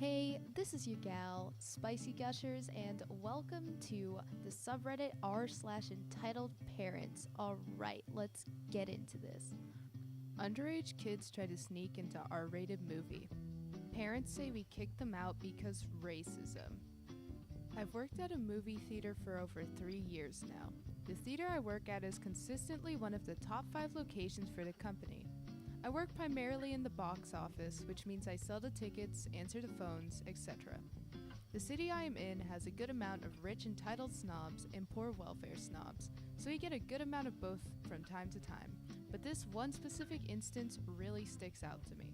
Hey, this is your gal, Spicy Gushers, and welcome to the subreddit r/entitledparents. Alright, let's get into this. Underage kids try to sneak into R-rated movie. Parents say we kicked them out because racism. I've worked at a movie theater for over 3 years now. The theater I work at is consistently one of the top 5 locations for the company. I work primarily in the box office, which means I sell the tickets, answer the phones, etc. The city I am in has a good amount of rich entitled snobs and poor welfare snobs, so you get a good amount of both from time to time, but this one specific instance really sticks out to me.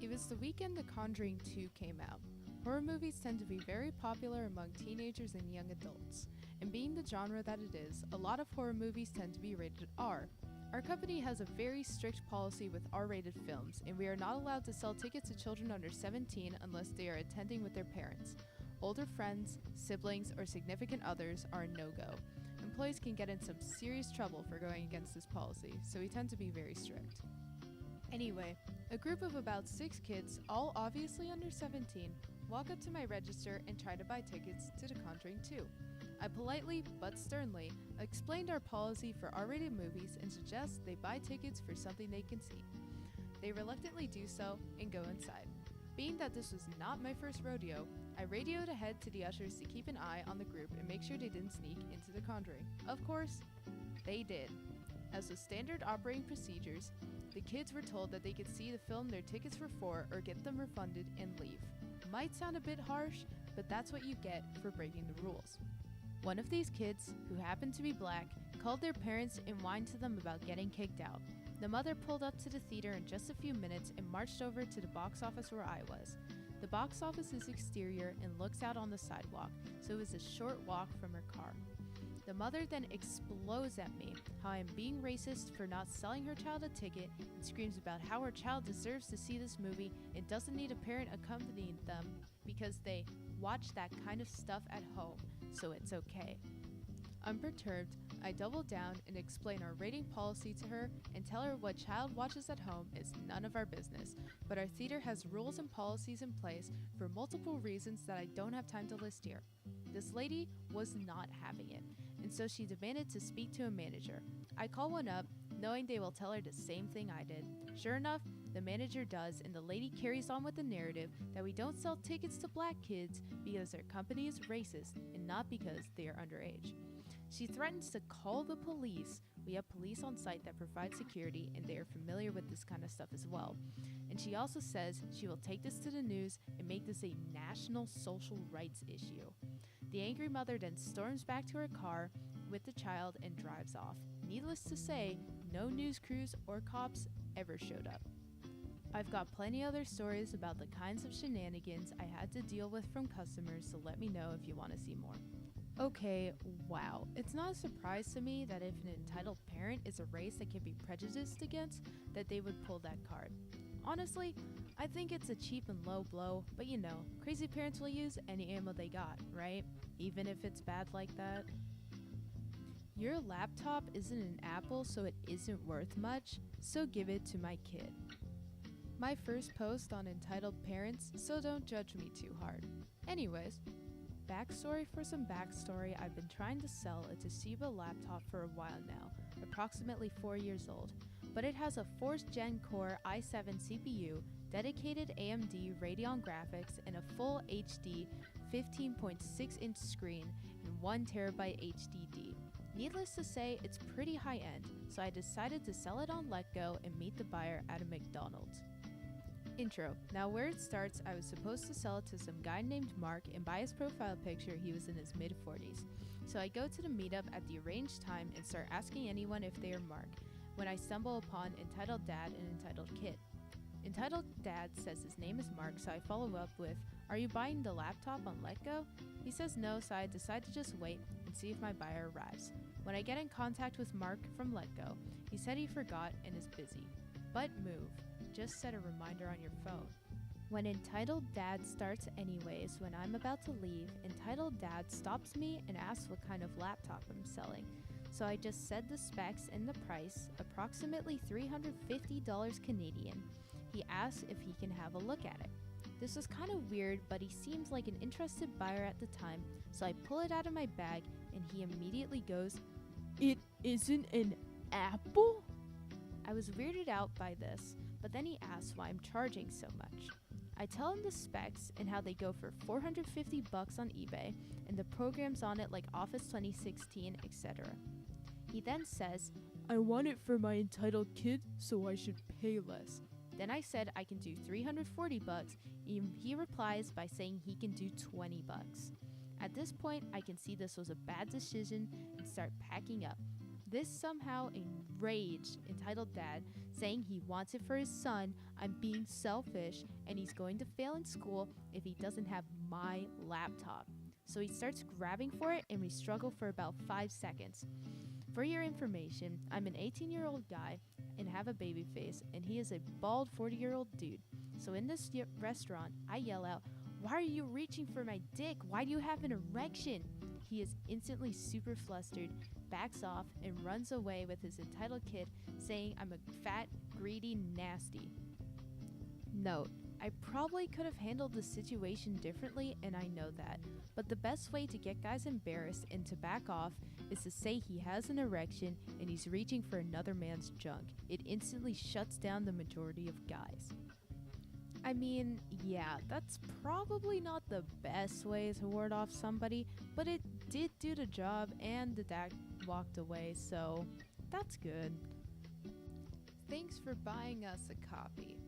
It was the weekend The Conjuring 2 came out. Horror movies tend to be very popular among teenagers and young adults, and being the genre that it is, a lot of horror movies tend to be rated R. Our company has a very strict policy with R-rated films, and we are not allowed to sell tickets to children under 17 unless they are attending with their parents. Older friends, siblings, or significant others are a no-go. Employees can get in some serious trouble for going against this policy, so we tend to be very strict. Anyway, a group of about 6 kids, all obviously under 17, walk up to my register and try to buy tickets to The Conjuring 2. I politely, but sternly, explained our policy for R-rated movies and suggest they buy tickets for something they can see. They reluctantly do so and go inside. Being that this was not my first rodeo, I radioed ahead to the ushers to keep an eye on the group and make sure they didn't sneak into The Conjuring. Of course, they did. As with standard operating procedures, the kids were told that they could see the film their tickets were for or get them refunded and leave. Might sound a bit harsh, but that's what you get for breaking the rules. One of these kids, who happened to be black, called their parents and whined to them about getting kicked out. The mother pulled up to the theater in just a few minutes and marched over to the box office where I was. The box office is exterior and looks out on the sidewalk, so it was a short walk from her car. The mother then explodes at me how I am being racist for not selling her child a ticket and screams about how her child deserves to see this movie and doesn't need a parent accompanying them because they watch that kind of stuff at home, so it's okay. Unperturbed, I double down and explain our rating policy to her and tell her what child watches at home is none of our business, but our theater has rules and policies in place for multiple reasons that I don't have time to list here. This lady was not having it, and so she demanded to speak to a manager. I call one up, knowing they will tell her the same thing I did. Sure enough, the manager does, and the lady carries on with the narrative that we don't sell tickets to black kids because their company is racist and not because they are underage. She threatens to call the police. We have police on site that provide security, and they are familiar with this kind of stuff as well. And she also says she will take this to the news and make this a national social rights issue. The angry mother then storms back to her car with the child and drives off. Needless to say, no news crews or cops ever showed up. I've got plenty other stories about the kinds of shenanigans I had to deal with from customers, so let me know if you want to see more. Okay, wow. It's not a surprise to me that if an entitled parent is a race that can be prejudiced against, that they would pull that card. Honestly, I think it's a cheap and low blow, but you know, crazy parents will use any ammo they got, right? Even if it's bad like that. Your laptop isn't an Apple, so it isn't worth much, so give it to my kid. My first post on entitled parents, so don't judge me too hard. Anyways, backstory for some backstory, I've been trying to sell a Toshiba laptop for a while now, approximately 4 years old, but it has a 4th Gen Core i7 CPU, dedicated AMD Radeon graphics, and a full HD 15.6-inch screen and 1TB HDD. Needless to say, it's pretty high-end, so I decided to sell it on Letgo and meet the buyer at a McDonald's. Intro. Now where it starts, I was supposed to sell it to some guy named Mark, and by his profile picture he was in his mid-40s. So I go to the meetup at the arranged time and start asking anyone if they are Mark, when I stumble upon Entitled Dad and Entitled Kid. Entitled Dad says his name is Mark, so I follow up with, "Are you buying the laptop on Letgo?" He says no, so I decide to just wait and see if my buyer arrives. When I get in contact with Mark from Letgo, he said he forgot and is busy. But move. Just set a reminder on your phone. When Entitled Dad starts anyways, when I'm about to leave, Entitled Dad stops me and asks what kind of laptop I'm selling. So I just said the specs and the price, approximately $350 Canadian. He asks if he can have a look at it. This was kind of weird, but he seemed like an interested buyer at the time, so I pull it out of my bag and he immediately goes, "It isn't an apple?" I was weirded out by this, but then he asks why I'm charging so much. I tell him the specs and how they go for $450 on eBay and the programs on it like Office 2016, etc. He then says, "I want it for my entitled kid, so I should pay less." Then I said I can do $340, and he replies by saying he can do $20. At this point, I can see this was a bad decision and start packing up. This somehow enraged entitled dad, saying he wants it for his son, I'm being selfish, and he's going to fail in school if he doesn't have my laptop. So he starts grabbing for it and we struggle for about 5 seconds. For your information, I'm an 18-year-old guy and have a baby face, and he is a bald 40-year-old dude. So in this restaurant, I yell out, "Why are you reaching for my dick? Why do you have an erection?" He is instantly super flustered, backs off, and runs away with his entitled kid, saying I'm a fat, greedy, nasty. Note, I probably could have handled the situation differently, and I know that. But the best way to get guys embarrassed and to back off is to say he has an erection and he's reaching for another man's junk. It instantly shuts down the majority of guys. I mean, yeah, that's probably not the best way to ward off somebody, but it did do the job and the dad walked away, so that's good. Thanks for buying us a copy.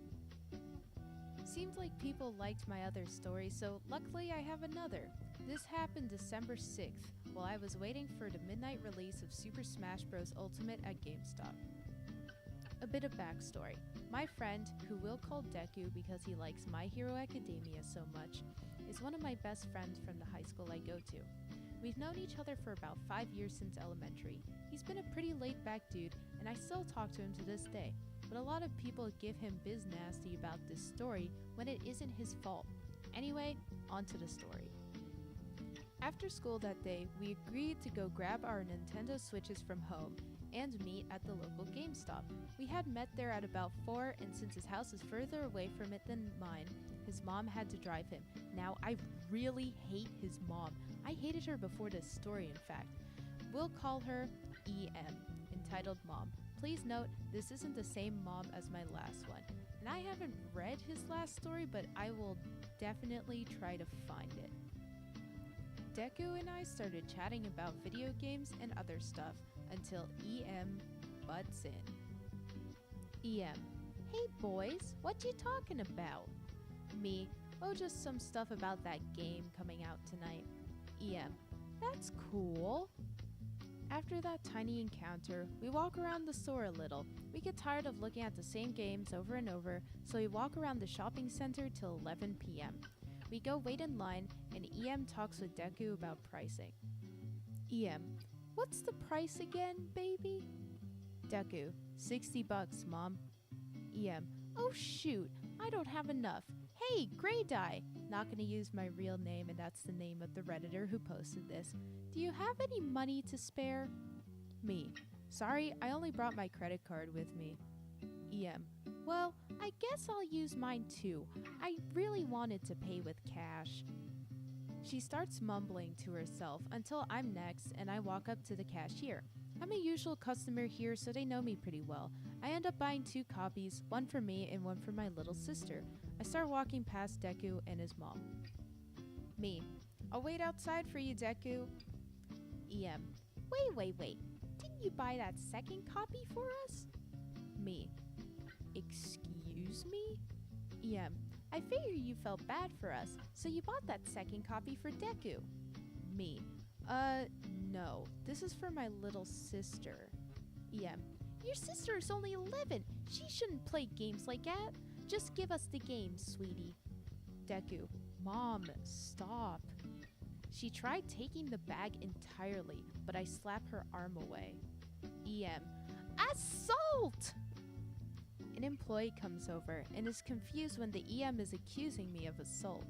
Seemed like people liked my other story, so luckily I have another. This happened December 6th, while I was waiting for the midnight release of Super Smash Bros. Ultimate at GameStop. A bit of backstory. My friend, who we'll call Deku because he likes My Hero Academia so much, is one of my best friends from the high school I go to. We've known each other for about 5 years since elementary. He's been a pretty laid-back dude, and I still talk to him to this day. But a lot of people give him biz nasty about this story when it isn't his fault. Anyway, on to the story. After school that day, we agreed to go grab our Nintendo Switches from home and meet at the local GameStop. We had met there at about 4, and since his house is further away from it than mine, his mom had to drive him. Now, I really hate his mom. I hated her before this story, in fact. We'll call her EM, entitled Mom. Please note, this isn't the same mom as my last one. And I haven't read his last story, but I will definitely try to find it. Deku and I started chatting about video games and other stuff until EM butts in. EM: "Hey boys, what you talking about?" Me: "Oh, just some stuff about that game coming out tonight." EM: "That's cool." After that tiny encounter, we walk around the store a little. We get tired of looking at the same games over and over, so we walk around the shopping center till 11 p.m. We go wait in line, and EM talks with Deku about pricing. EM: "What's the price again, baby?" Deku: $60, Mom. EM: "Oh shoot, I don't have enough. Hey, Grey Dye!" Not gonna use my real name, and that's the name of the Redditor who posted this. "Do you have any money to spare?" Me: "Sorry, I only brought my credit card with me." EM: "Well, I guess I'll use mine too. I really wanted to pay with cash." She starts mumbling to herself until I'm next and I walk up to the cashier. I'm a usual customer here, so they know me pretty well. I end up buying 2 copies, one for me and one for my little sister. I start walking past Deku and his mom. Me: "I'll wait outside for you, Deku." EM: Wait. Didn't you buy that second copy for us?" Me: "Excuse me?" EM: "I figure you felt bad for us, so you bought that second copy for Deku." Me: No, this is for my little sister." EM: "Your sister is only 11. She shouldn't play games like that. Just give us the game, sweetie." Deku: "Mom, stop." She tried taking the bag entirely, but I slap her arm away. EM: "Assault!" An employee comes over and is confused when the EM is accusing me of assault.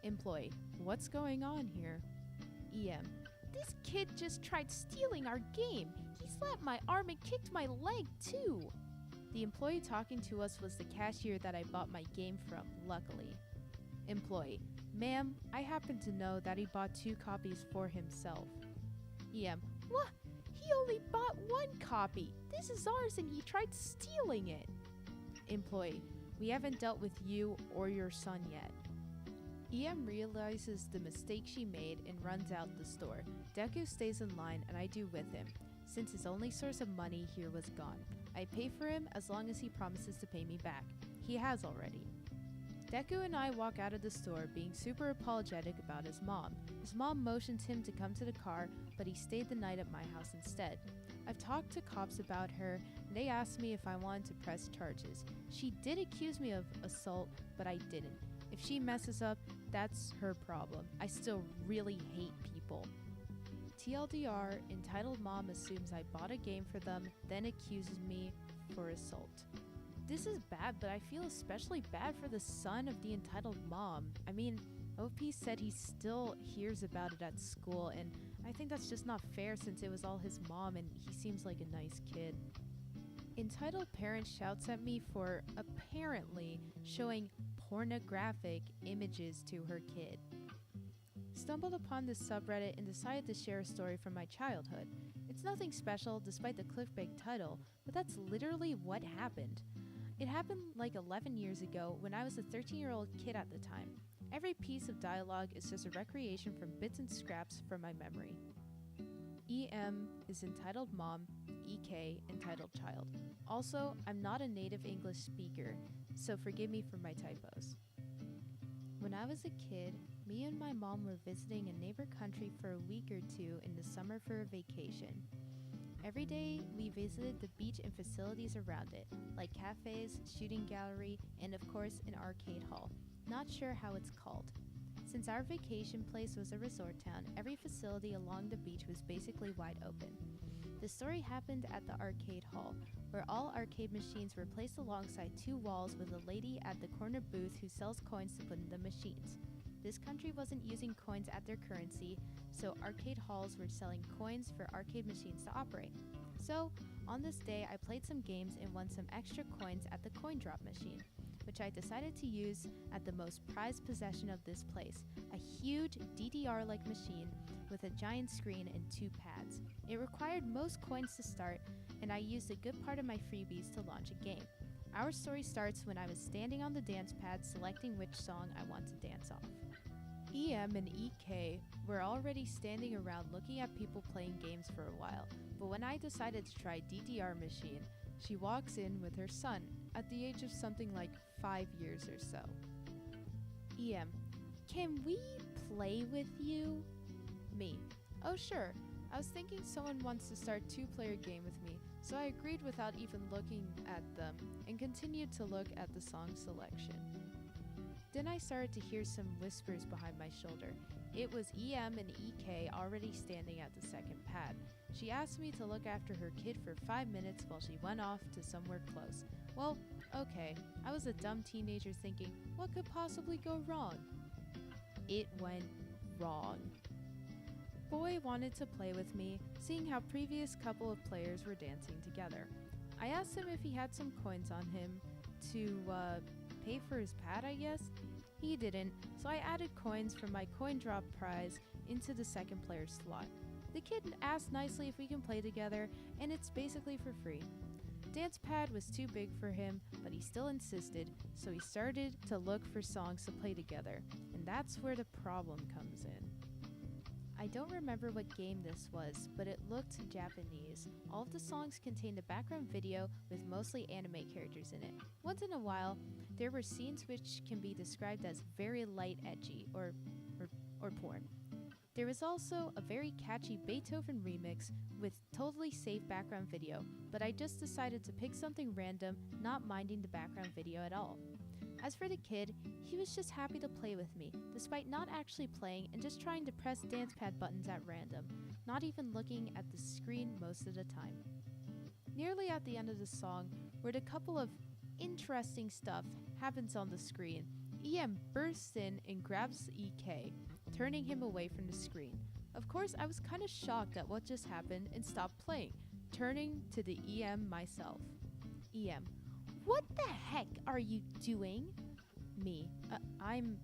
Employee: "What's going on here?" EM: "This kid just tried stealing our game. He slapped my arm and kicked my leg too." The employee talking to us was the cashier that I bought my game from, luckily. Employee: Ma'am, I happen to know that he bought 2 copies for himself. EM: What? He only bought 1 copy. This is ours and he tried stealing it. Employee: We haven't dealt with you or your son yet. EM realizes the mistake she made and runs out the store. Deku stays in line and I do with him, since his only source of money here was gone. I pay for him as long as he promises to pay me back. He has already. Deku and I walk out of the store being super apologetic about his mom. His mom motions him to come to the car, but he stayed the night at my house instead. I've talked to cops about her, and they asked me if I wanted to press charges. She did accuse me of assault, but I didn't. If she messes up, that's her problem. I still really hate people. TLDR, entitled mom assumes I bought a game for them, then accuses me for assault. This is bad, but I feel especially bad for the son of the entitled mom. I mean, OP said he still hears about it at school, and I think that's just not fair since it was all his mom and he seems like a nice kid. Entitled parent shouts at me for apparently showing pornographic images to her kid. Stumbled upon this subreddit and decided to share a story from my childhood. It's nothing special despite the clickbait title, but that's literally what happened. It happened like 11 years ago when I was a 13-year-old kid at the time. Every piece of dialogue is just a recreation from bits and scraps from my memory. EM is entitled mom, EK entitled child. Also, I'm not a native English speaker, so forgive me for my typos. When I was a kid, me and my mom were visiting a neighbor country for a week or 2 in the summer for a vacation. Every day, we visited the beach and facilities around it, like cafes, shooting gallery, and of course, an arcade hall. Not sure how it's called. Since our vacation place was a resort town, every facility along the beach was basically wide open. The story happened at the arcade hall, where all arcade machines were placed alongside 2 walls with a lady at the corner booth who sells coins to put in the machines. This country wasn't using coins at their currency, so arcade halls were selling coins for arcade machines to operate. So, on this day, I played some games and won some extra coins at the coin drop machine, which I decided to use at the most prized possession of this place, a huge DDR-like machine with a giant screen and 2 pads. It required most coins to start, and I used a good part of my freebies to launch a game. Our story starts when I was standing on the dance pad selecting which song I want to dance off. EM and EK were already standing around looking at people playing games for a while, but when I decided to try DDR machine, she walks in with her son, at the age of something like 5 years or so. EM: Can we play with you? Me: Oh sure, I was thinking someone wants to start 2-player game with me, so I agreed without even looking at them, and continued to look at the song selection. Then I started to hear some whispers behind my shoulder. It was EM and EK already standing at the second pad. She asked me to look after her kid for 5 minutes while she went off to somewhere close. Well, okay, I was a dumb teenager thinking, what could possibly go wrong? It went wrong. Boy wanted to play with me, seeing how previous couple of players were dancing together. I asked him if he had some coins on him to, pay for his pad, I guess? He didn't, so I added coins from my coin drop prize into the second player slot. The kid asked nicely if we can play together, and it's basically for free. Dance pad was too big for him, but he still insisted, so he started to look for songs to play together, and that's where the problem comes in. I don't remember what game this was, but it looked Japanese. All of the songs contained a background video with mostly anime characters in it. Once in a while, there were scenes which can be described as very light edgy or porn. There was also a very catchy Beethoven remix with totally safe background video, but I just decided to pick something random, not minding the background video at all. As for the kid, he was just happy to play with me, despite not actually playing and just trying to press dance pad buttons at random, not even looking at the screen most of the time. Nearly at the end of the song, where a couple of interesting stuff happens on the screen, EM bursts in and grabs EK, turning him away from the screen. Of course, I was kind of shocked at what just happened and stopped playing, turning to the EM myself. EM: What the heck are you doing? Me: I'm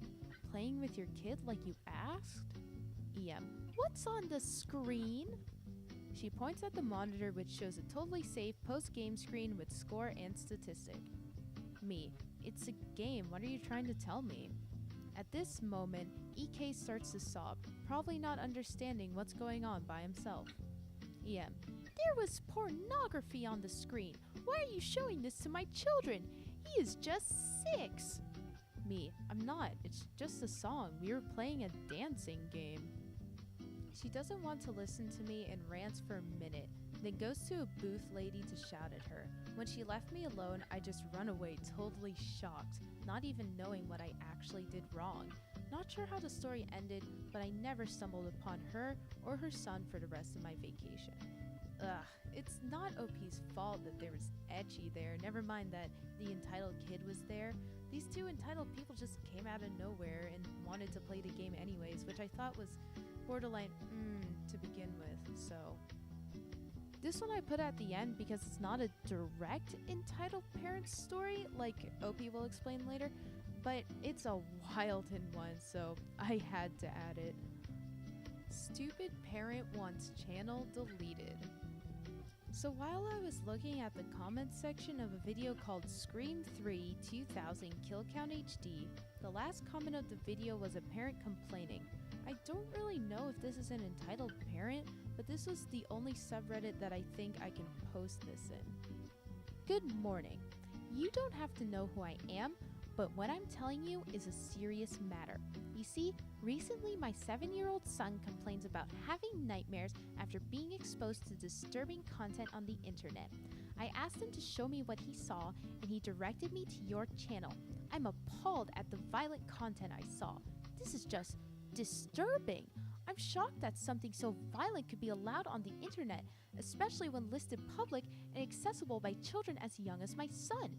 playing with your kid like you asked? EM, what's on the screen? She points at the monitor, which shows a totally safe post-game screen with score and statistic. Me, it's a game, what are you trying to tell me? At this moment, EK starts to sob, probably not understanding what's going on by himself. EM, there was pornography on the screen. Why are you showing this to my children? He is just 6. Me, I'm not. It's just a song. We were playing a dancing game. She doesn't want to listen to me and rants for a minute, then goes to a booth lady to shout at her. When she left me alone, I just run away, totally shocked, not even knowing what I actually did wrong. Not sure how the story ended, but I never stumbled upon her or her son for the rest of my vacation. Ugh, it's not OP's fault that there was ecchi there, never mind that the entitled kid was there. These two entitled people just came out of nowhere and wanted to play the game anyways, which I thought was borderline to begin with, so. This one I put at the end because it's not a direct entitled parents story, like OP will explain later, but it's a Wilden one, so I had to add it. Stupid parent wants channel deleted. So while I was looking at the comments section of a video called Scream 3 2000 Kill Count HD, the last comment of the video was a parent complaining. I don't really know if this is an entitled parent, but this was the only subreddit that I think I can post this in. Good morning. You don't have to know who I am, but what I'm telling you is a serious matter. You see, recently my 7-year-old son complains about having nightmares after being exposed to disturbing content on the internet. I asked him to show me what he saw, and he directed me to your channel. I'm appalled at the violent content I saw. This is just disturbing. I'm shocked that something so violent could be allowed on the internet, especially when listed public and accessible by children as young as my son.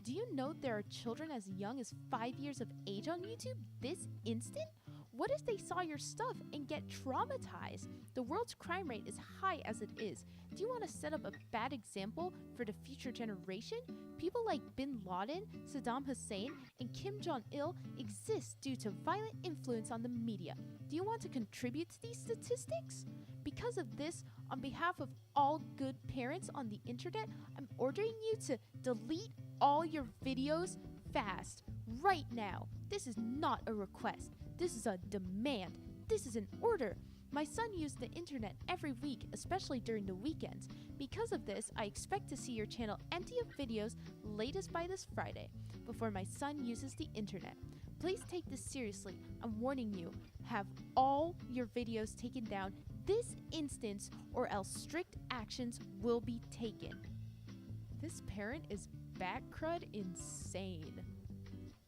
Do you know there are children as young as 5 years of age on YouTube this instant? What if they saw your stuff and get traumatized? The world's crime rate is high as it is. Do you want to set up a bad example for the future generation? People like Bin Laden, Saddam Hussein, and Kim Jong-il exist due to violent influence on the media. Do you want to contribute to these statistics? Because of this, on behalf of all good parents on the internet, I'm ordering you to delete all your videos fast, right now. This is not a request. This is a demand. This is an order. My son used the internet every week, especially during the weekends. Because of this, I expect to see your channel empty of videos latest by this Friday, before my son uses the internet. Please take this seriously. I'm warning you. Have all your videos taken down this instance, or else strict actions will be taken. This parent is back crud insane.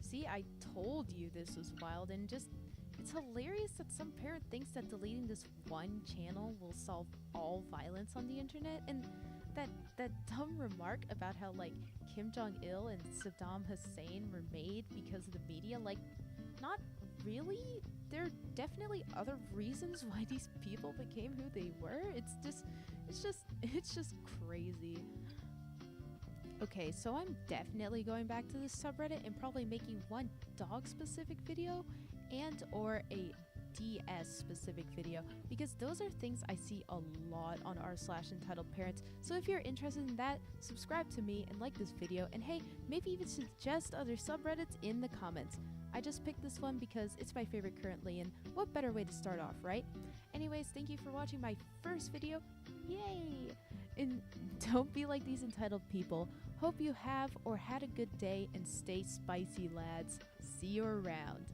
See, I told you this was wild, and just, it's hilarious that some parent thinks that deleting this one channel will solve all violence on the internet, and that dumb remark about how, like, Kim Jong-il and Saddam Hussein were made because of the media, like, not really. There are definitely other reasons why these people became who they were. It's just crazy. Okay, so I'm definitely going back to this subreddit and probably making one dog-specific video and or a DS-specific video, because those are things I see a lot on r/entitledparents. So if you're interested in that, subscribe to me and like this video, and hey, maybe even suggest other subreddits in the comments. I just picked this one because it's my favorite currently, and what better way to start off, right? Anyways, thank you for watching my first video. Yay! And don't be like these entitled people. Hope you have or had a good day, and stay spicy, lads. See you around.